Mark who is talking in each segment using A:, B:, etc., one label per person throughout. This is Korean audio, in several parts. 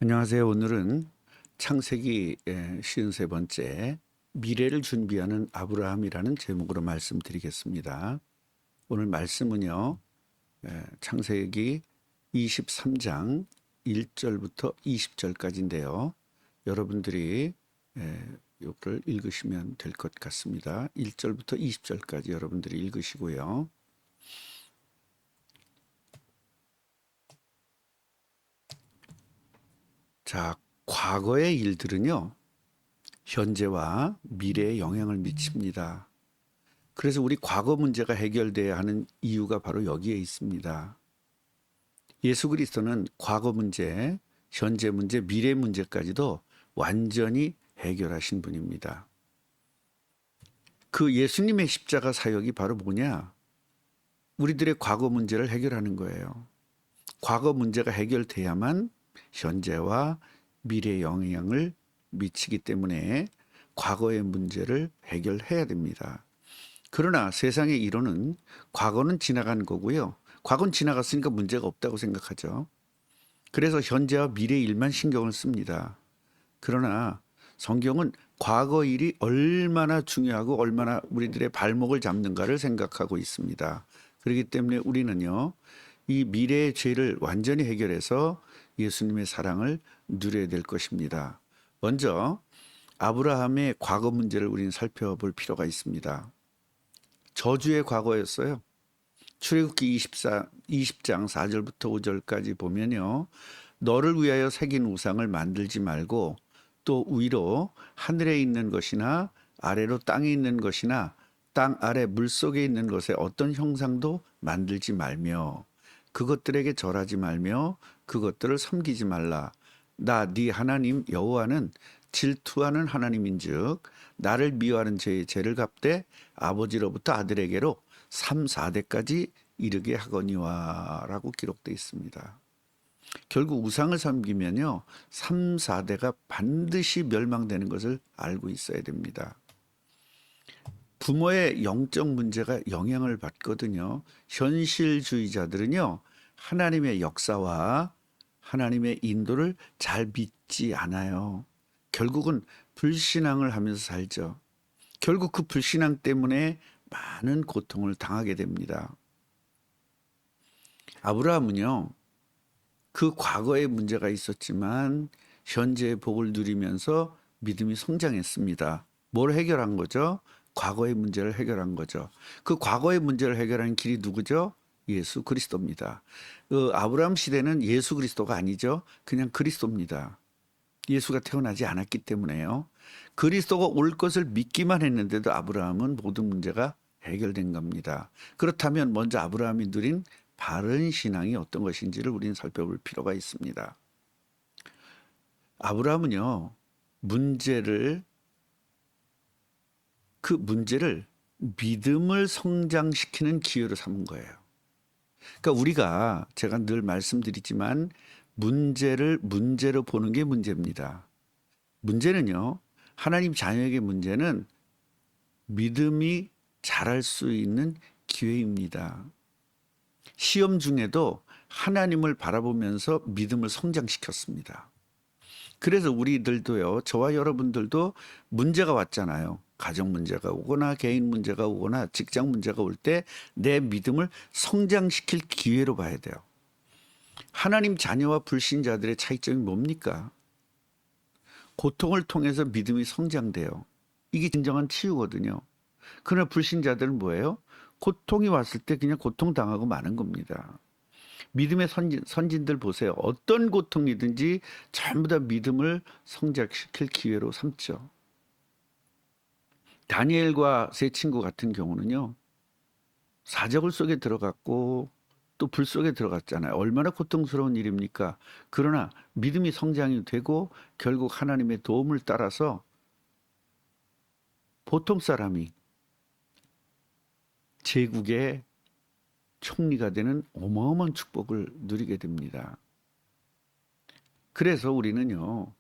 A: 안녕하세요. 오늘은 창세기 53번째 미래를 준비하는 아브라함이라는 제목으로 말씀드리겠습니다. 오늘 말씀은요. 창세기 23장 1절부터 20절까지인데요. 여러분들이 이거를 읽으시면 될 것 같습니다. 1절부터 20절까지 여러분들이 읽으시고요. 자, 과거의 일들은요. 현재와 미래에 영향을 미칩니다. 그래서 우리 과거 문제가 해결돼야 하는 이유가 바로 여기에 있습니다. 예수 그리스도는 과거 문제, 현재 문제, 미래 문제까지도 완전히 해결하신 분입니다. 그 예수님의 십자가 사역이 바로 뭐냐? 우리들의 과거 문제를 해결하는 거예요. 과거 문제가 해결돼야만 현재와 미래에 영향을 미치기 때문에 과거의 문제를 해결해야 됩니다. 그러나 세상의 이론은 과거는 지나간 거고요. 과거는 지나갔으니까 문제가 없다고 생각하죠. 그래서 현재와 미래 일만 신경을 씁니다. 그러나 성경은 과거 일이 얼마나 중요하고 얼마나 우리들의 발목을 잡는가를 생각하고 있습니다. 그렇기 때문에 우리는요, 이 미래의 죄를 완전히 해결해서 예수님의 사랑을 누려야 될 것입니다. 먼저 아브라함의 과거 문제를 우리는 살펴볼 필요가 있습니다. 저주의 과거였어요. 출애굽기 20장 4절부터 5절까지 보면요. 너를 위하여 새긴 우상을 만들지 말고 또 위로 하늘에 있는 것이나 아래로 땅에 있는 것이나 땅 아래 물속에 있는 것에 어떤 형상도 만들지 말며 그것들에게 절하지 말며 그것들을 섬기지 말라. 나 네 하나님 여호와는 질투하는 하나님인즉 나를 미워하는 죄의 죄를 갚되 아버지로부터 아들에게로 3, 4대까지 이르게 하거니와 라고 기록되어 있습니다. 결국 우상을 섬기면요 3, 4대가 반드시 멸망되는 것을 알고 있어야 됩니다. 부모의 영적 문제가 영향을 받거든요. 현실주의자들은요 하나님의 역사와 하나님의 인도를 잘 믿지 않아요. 결국은 불신앙을 하면서 살죠. 결국 그 불신앙 때문에 많은 고통을 당하게 됩니다. 아브라함은요, 그 과거에 문제가 있었지만 현재의 복을 누리면서 믿음이 성장했습니다. 뭘 해결한 거죠? 과거의 문제를 해결한 거죠. 그 과거의 문제를 해결한 길이 누구죠? 예수 그리스도입니다. 아브라함 시대는 예수 그리스도가 아니죠. 그냥 그리스도입니다. 예수가 태어나지 않았기 때문에요. 그리스도가 올 것을 믿기만 했는데도 아브라함은 모든 문제가 해결된 겁니다. 그렇다면 먼저 아브라함이 누린 바른 신앙이 어떤 것인지를 우리는 살펴볼 필요가 있습니다. 아브라함은요, 그 문제를 믿음을 성장시키는 기회로 삼은 거예요. 그러니까 우리가 제가 늘 말씀드리지만 문제를 문제로 보는 게 문제입니다. 문제는요, 하나님 자녀에게 문제는 믿음이 자랄 수 있는 기회입니다. 시험 중에도 하나님을 바라보면서 믿음을 성장시켰습니다. 그래서 우리들도요, 저와 여러분들도 문제가 왔잖아요. 가정 문제가 오거나 개인 문제가 오거나 직장 문제가 올 때 내 믿음을 성장시킬 기회로 봐야 돼요. 하나님 자녀와 불신자들의 차이점이 뭡니까? 고통을 통해서 믿음이 성장돼요. 이게 진정한 치유거든요. 그러나 불신자들은 뭐예요? 고통이 왔을 때 그냥 고통당하고 마는 겁니다. 믿음의 선진들 보세요. 어떤 고통이든지 전부 다 믿음을 성장시킬 기회로 삼죠. 다니엘과 세 친구 같은 경우는요. 사저굴 속에 들어갔고 또 불 속에 들어갔잖아요. 얼마나 고통스러운 일입니까? 그러나 믿음이 성장이 되고 결국 하나님의 도움을 따라서 보통 사람이 제국의 총리가 되는 어마어마한 축복을 누리게 됩니다. 그래서 우리는요,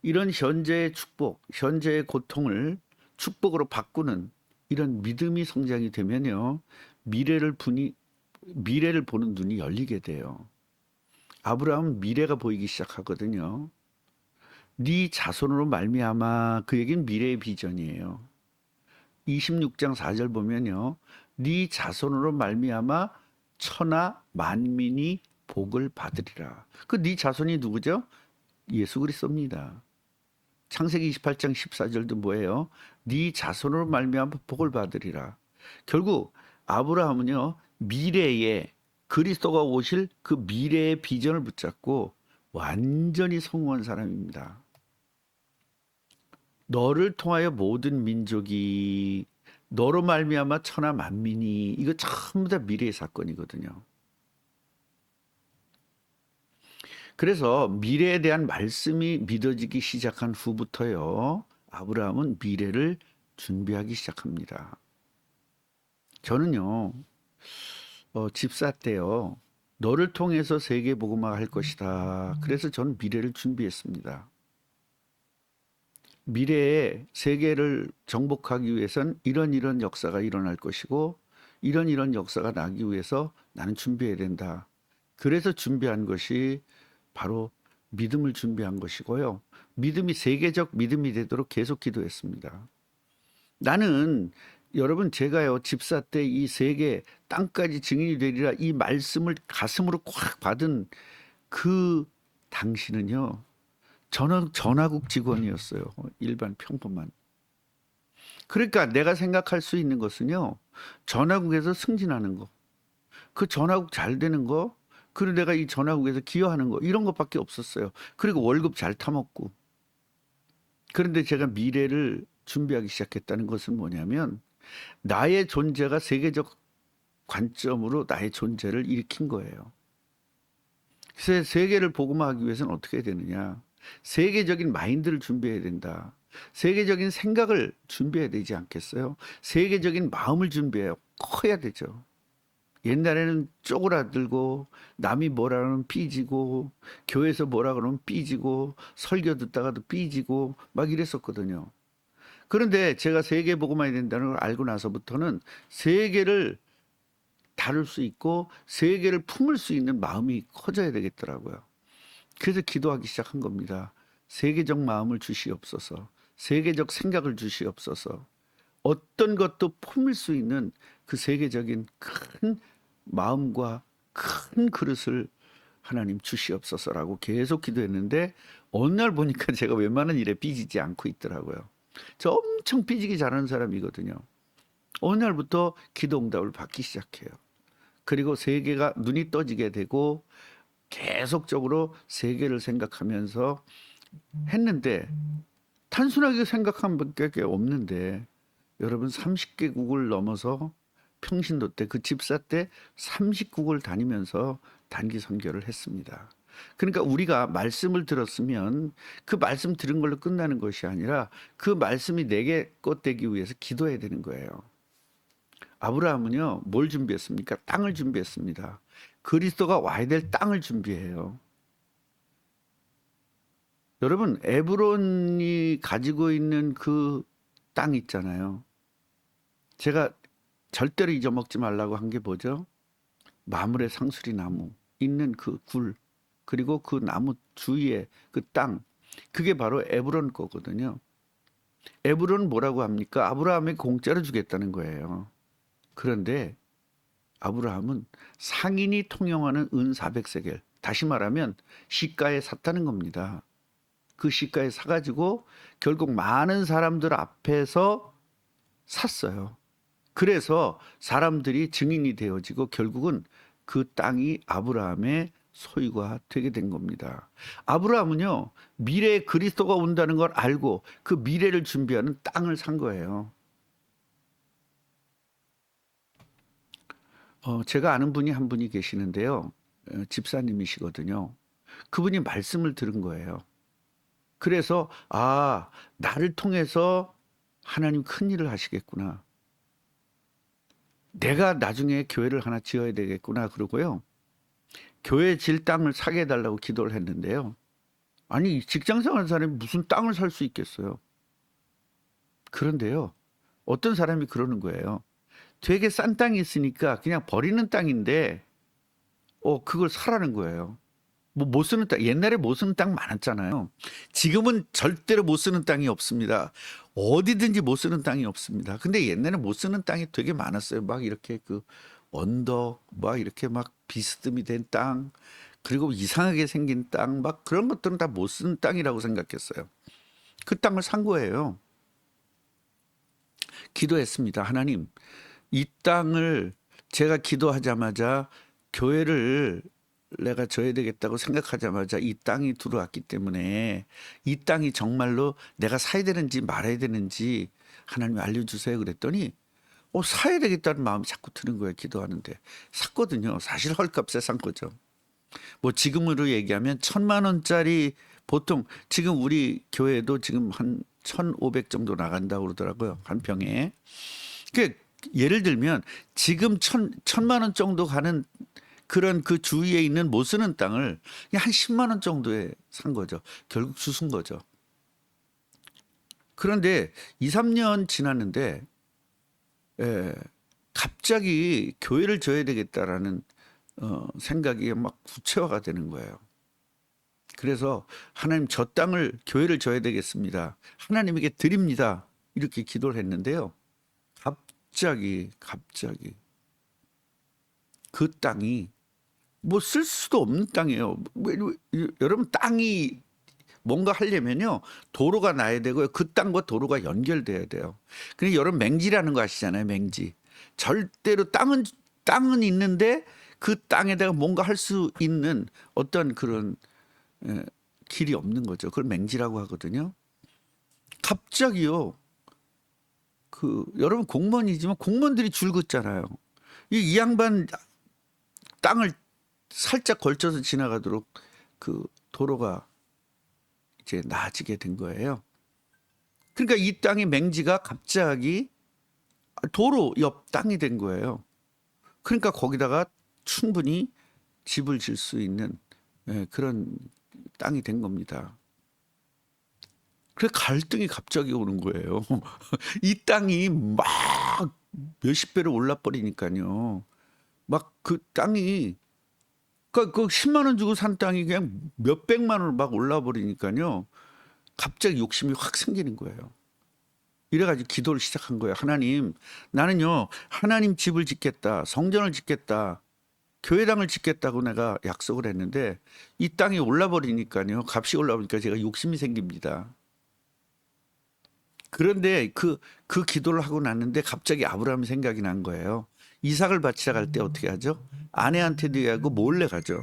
A: 이런 현재의 축복, 현재의 고통을 축복으로 바꾸는 이런 믿음이 성장이 되면요, 미래를 보는 눈이 열리게 돼요. 아브라함은 미래가 보이기 시작하거든요. 네 자손으로 말미암아, 그 얘기는 미래의 비전이에요. 26장 4절 보면요. 네 자손으로 말미암아 천하 만민이 복을 받으리라. 그 네 자손이 누구죠? 예수 그리스도입니다. 창세기 28장 14절도 뭐예요? 네 자손으로 말미암아 복을 받으리라. 결국 아브라함은요. 미래에 그리스도가 오실 그 미래의 비전을 붙잡고 완전히 성공한 사람입니다. 너를 통하여 모든 민족이, 너로 말미암아 천하 만민이, 이거 전부 다 미래의 사건이거든요. 그래서 미래에 대한 말씀이 믿어지기 시작한 후부터요, 아브라함은 미래를 준비하기 시작합니다. 저는요, 집사 때요, 너를 통해서 세계 복음화 할 것이다. 그래서 저는 미래를 준비했습니다. 미래에 세계를 정복하기 위해선 이런 역사가 일어날 것이고, 이런 역사가 나기 위해서 나는 준비해야 된다. 그래서 준비한 것이 바로 믿음을 준비한 것이고요. 믿음이 세계적 믿음이 되도록 계속 기도했습니다. 나는, 여러분, 제가요 집사 때 이 세계 땅까지 증인이 되리라 이 말씀을 가슴으로 꽉 받은 그 당시는요, 전화국 직원이었어요. 일반 평범한. 그러니까 내가 생각할 수 있는 것은요, 전화국에서 승진하는 거, 그 전화국 잘 되는 거, 그리고 내가 이 전화국에서 기여하는 거, 이런 것밖에 없었어요. 그리고 월급 잘 타먹고. 그런데 제가 미래를 준비하기 시작했다는 것은 뭐냐면, 나의 존재가 세계적 관점으로 나의 존재를 일으킨 거예요. 그래서 세계를 복음화하기 위해서는 어떻게 해야 되느냐? 세계적인 마인드를 준비해야 된다. 세계적인 생각을 준비해야 되지 않겠어요? 세계적인 마음을 준비해요. 커야 되죠. 옛날에는 쪼그라들고, 남이 뭐라 그러면 삐지고, 교회에서 뭐라 그러면 삐지고, 설교 듣다가도 삐지고 막 이랬었거든요. 그런데 제가 세계 복음화해야 된다는 걸 알고 나서부터는 세계를 다룰 수 있고 세계를 품을 수 있는 마음이 커져야 되겠더라고요. 그래서 기도하기 시작한 겁니다. 세계적 마음을 주시옵소서. 세계적 생각을 주시옵소서. 어떤 것도 품을 수 있는 그 세계적인 큰 마음과 큰 그릇을 하나님 주시옵소서라고 계속 기도했는데, 어느 날 보니까 제가 웬만한 일에 삐지지 않고 있더라고요. 저 엄청 삐지기 잘하는 사람이거든요. 어느 날부터 기도 응답을 받기 시작해요. 그리고 세계가 눈이 떠지게 되고 계속적으로 세계를 생각하면서 했는데, 단순하게 생각한 게 없는데, 여러분 30개국을 넘어서 평신도 때, 그 집사 때 30국을 다니면서 단기 선교를 했습니다. 그러니까 우리가 말씀을 들었으면 그 말씀 들은 걸로 끝나는 것이 아니라 그 말씀이 내게 껏되기 위해서 기도해야 되는 거예요. 아브라함은요, 뭘 준비했습니까? 땅을 준비했습니다. 그리스도가 와야 될 땅을 준비해요. 여러분, 에브론이 가지고 있는 그 땅 있잖아요. 제가 절대로 잊어먹지 말라고 한 게 뭐죠? 마물의 상수리 나무 있는 그 굴, 그리고 그 나무 주위에 그 땅, 그게 바로 에브론 거거든요. 에브론은 뭐라고 합니까? 아브라함에게 공짜로 주겠다는 거예요. 그런데 아브라함은 상인이 통용하는 은 400세겔, 다시 말하면 시가에 샀다는 겁니다. 그 시가에 사가지고 결국 많은 사람들 앞에서 샀어요. 그래서 사람들이 증인이 되어지고 결국은 그 땅이 아브라함의 소유가 되게 된 겁니다. 아브라함은요, 미래에 그리스도가 온다는 걸 알고 그 미래를 준비하는 땅을 산 거예요. 제가 아는 분이 한 분이 계시는데요. 집사님이시거든요. 그분이 말씀을 들은 거예요. 그래서, 아, 나를 통해서 하나님 큰 일을 하시겠구나. 내가 나중에 교회를 하나 지어야 되겠구나. 그러고요. 교회 질 땅을 사게 해달라고 기도를 했는데요. 아니, 직장 생활하는 사람이 무슨 땅을 살 수 있겠어요. 그런데요, 어떤 사람이 그러는 거예요. 되게 싼 땅이 있으니까 그냥 버리는 땅인데, 그걸 사라는 거예요. 뭐 못 쓰는 땅, 옛날에 못 쓰는 땅 많았잖아요. 지금은 절대로 못 쓰는 땅이 없습니다. 어디든지 못 쓰는 땅이 없습니다. 근데 옛날에 못 쓰는 땅이 되게 많았어요. 막 이렇게 그 언덕, 막 이렇게 막 비스듬히 된 땅, 그리고 이상하게 생긴 땅, 막 그런 것들은 다 못 쓰는 땅이라고 생각했어요. 그 땅을 산 거예요. 기도했습니다. 하나님, 이 땅을 제가 기도하자마자 교회를 내가 져야 되겠다고 생각하자마자 이 땅이 들어왔기 때문에 이 땅이 정말로 내가 사야 되는지 말아야 되는지 하나님 알려주세요. 그랬더니 사야 되겠다는 마음이 자꾸 드는 거예요. 기도하는데. 샀거든요. 사실 헐값에 산 거죠. 뭐 지금으로 얘기하면 1,000만 원짜리, 보통 지금 우리 교회도 지금 한 1,500 정도 나간다고 그러더라고요. 한 평에. 그 예를 들면 지금 1,000만 원 정도 가는 그런 그 주위에 있는 못 쓰는 땅을 그냥 한 10만 원 정도에 산 거죠. 결국 주순 거죠. 그런데 2, 3년 지났는데 갑자기 교회를 져야 되겠다라는 생각이 막 구체화가 되는 거예요. 그래서 하나님, 저 땅을, 교회를 져야 되겠습니다. 하나님에게 드립니다. 이렇게 기도를 했는데요. 갑자기 그 땅이 뭐 쓸 수도 없는 땅이에요. 여러분, 땅이 뭔가 하려면요, 도로가 나야 되고요. 그 땅과 도로가 연결돼야 돼요. 근데 여러분, 맹지라는 거 아시잖아요. 맹지. 절대로 땅은 있는데 그 땅에다가 뭔가 할 수 있는 어떤 그런 길이 없는 거죠. 그걸 맹지라고 하거든요. 갑자기요. 여러분, 공무원이지만 공무원들이 줄 긋잖아요. 이 양반 땅을 살짝 걸쳐서 지나가도록 그 도로가 이제 나아지게 된 거예요. 그러니까 이 땅의 맹지가 갑자기 도로 옆 땅이 된 거예요. 그러니까 거기다가 충분히 집을 질 수 있는 그런 땅이 된 겁니다. 그래 갈등이 갑자기 오는 거예요. 이 땅이 막 몇십 배로 올라 버리니까요. 막 그 땅이 그 10만 원 주고 산 땅이 그냥 몇 백만 원으로 막 올라 버리니까요. 갑자기 욕심이 확 생기는 거예요. 이래가지고 기도를 시작한 거예요. 하나님, 나는요, 하나님 집을 짓겠다, 성전을 짓겠다, 교회당을 짓겠다고 내가 약속을 했는데 이 땅이 올라버리니까요, 값이 올라버리니까 제가 욕심이 생깁니다. 그런데 그 기도를 하고 났는데 갑자기 아브라함이 생각이 난 거예요. 이삭을 바치러 갈 때 어떻게 하죠? 아내한테도 얘기하고 몰래 가죠.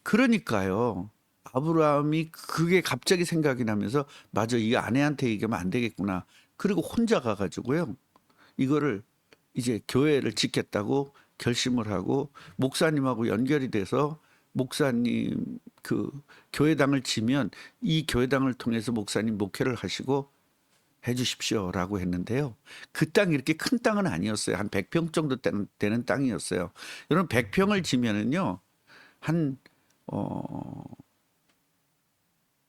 A: 그러니까요. 아브라함이 그게 갑자기 생각이 나면서 맞아, 이 아내한테 얘기하면 안 되겠구나. 그리고 혼자 가가지고요. 이거를 이제 교회를 짓겠다고 결심을 하고 목사님하고 연결이 돼서 목사님 그 교회당을 지면 이 교회당을 통해서 목사님 목회를 하시고 해 주십시오라고 했는데요. 그 땅이 이렇게 큰 땅은 아니었어요. 한 100평 정도 되는 땅이었어요. 여러분 100평을 지면은요. 한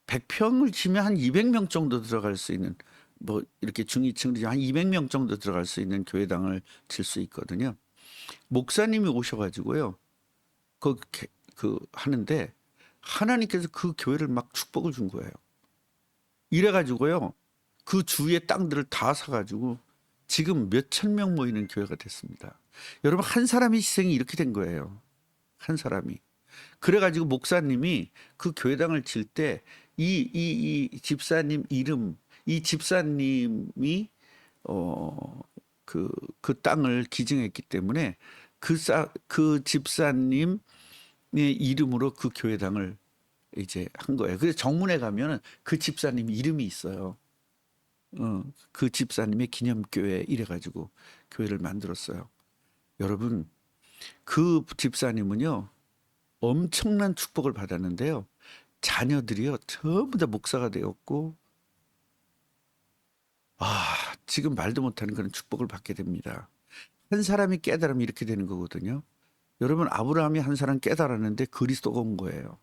A: 100평을 지면 한 200명 정도 들어갈 수 있는 뭐 이렇게 중위층들이 한 200명 정도 들어갈 수 있는 교회당을 질 수 있거든요. 목사님이 오셔가지고요. 하는데 하나님께서 그 교회를 막 축복을 준 거예요. 이래가지고요. 그 주위의 땅들을 다 사가지고 지금 몇천 명 모이는 교회가 됐습니다. 여러분 한 사람의 희생이 이렇게 된 거예요. 한 사람이. 그래가지고 목사님이 그 교회당을 질 때 이 집사님 이름, 이 집사님이 그 땅을 기증했기 때문에 그 집사님의 이름으로 그 교회당을 이제 한 거예요. 그래서 정문에 가면은 그 집사님 이름이 있어요. 그 집사님의 기념교회 이래가지고 교회를 만들었어요. 여러분, 그 집사님은요, 엄청난 축복을 받았는데요. 자녀들이요, 전부 다 목사가 되었고, 지금 말도 못하는 그런 축복을 받게 됩니다. 한 사람이 깨달으면 이렇게 되는 거거든요. 여러분, 아브라함이 한 사람 깨달았는데 그리스도가 온 거예요.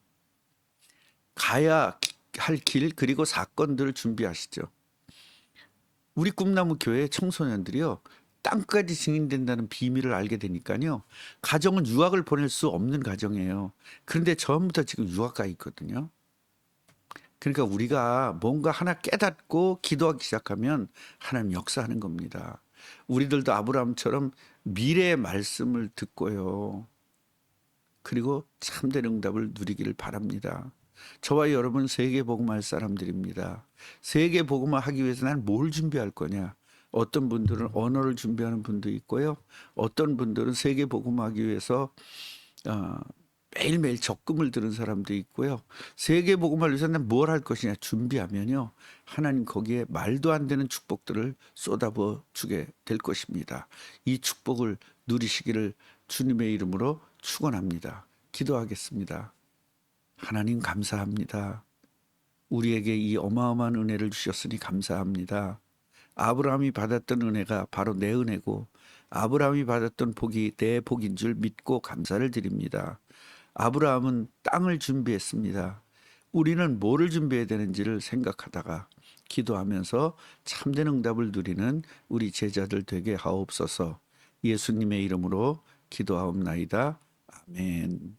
A: 가야 할 길, 그리고 사건들을 준비하시죠. 우리 꿈나무 교회 청소년들이요, 땅까지 증인된다는 비밀을 알게 되니까요. 가정은 유학을 보낼 수 없는 가정이에요. 그런데 처음부터 지금 유학 가 있거든요. 그러니까 우리가 뭔가 하나 깨닫고 기도하기 시작하면 하나님 역사하는 겁니다. 우리들도 아브라함처럼 미래의 말씀을 듣고요. 그리고 참된 응답을 누리기를 바랍니다. 저와 여러분 세계 복음할 사람들입니다. 세계 복음을 하기 위해서 난 뭘 준비할 거냐? 어떤 분들은 언어를 준비하는 분도 있고요. 어떤 분들은 세계 복음하기 위해서 어, 매일매일 적금을 드는 사람도 있고요. 세계 복음을 위해서 난 뭘 할 것이냐 준비하면요. 하나님 거기에 말도 안 되는 축복들을 쏟아부어 주게 될 것입니다. 이 축복을 누리시기를 주님의 이름으로 축원합니다. 기도하겠습니다. 하나님 감사합니다. 우리에게 이 어마어마한 은혜를 주셨으니 감사합니다. 아브라함이 받았던 은혜가 바로 내 은혜고 아브라함이 받았던 복이 내 복인 줄 믿고 감사를 드립니다. 아브라함은 땅을 준비했습니다. 우리는 뭐를 준비해야 되는지를 생각하다가 기도하면서 참된 응답을 누리는 우리 제자들 되게 하옵소서. 예수님의 이름으로 기도하옵나이다. 아멘.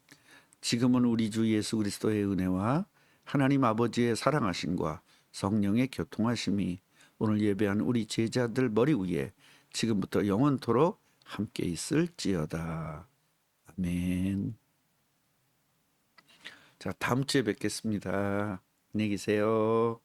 A: 지금은 우리 주 예수 그리스도의 은혜와 하나님 아버지의 사랑하심과 성령의 교통하심이 오늘 예배한 우리 제자들 머리 위에 지금부터 영원토록 함께 있을지어다. 아멘. 자, 다음 주에 뵙겠습니다. 안녕히 계세요.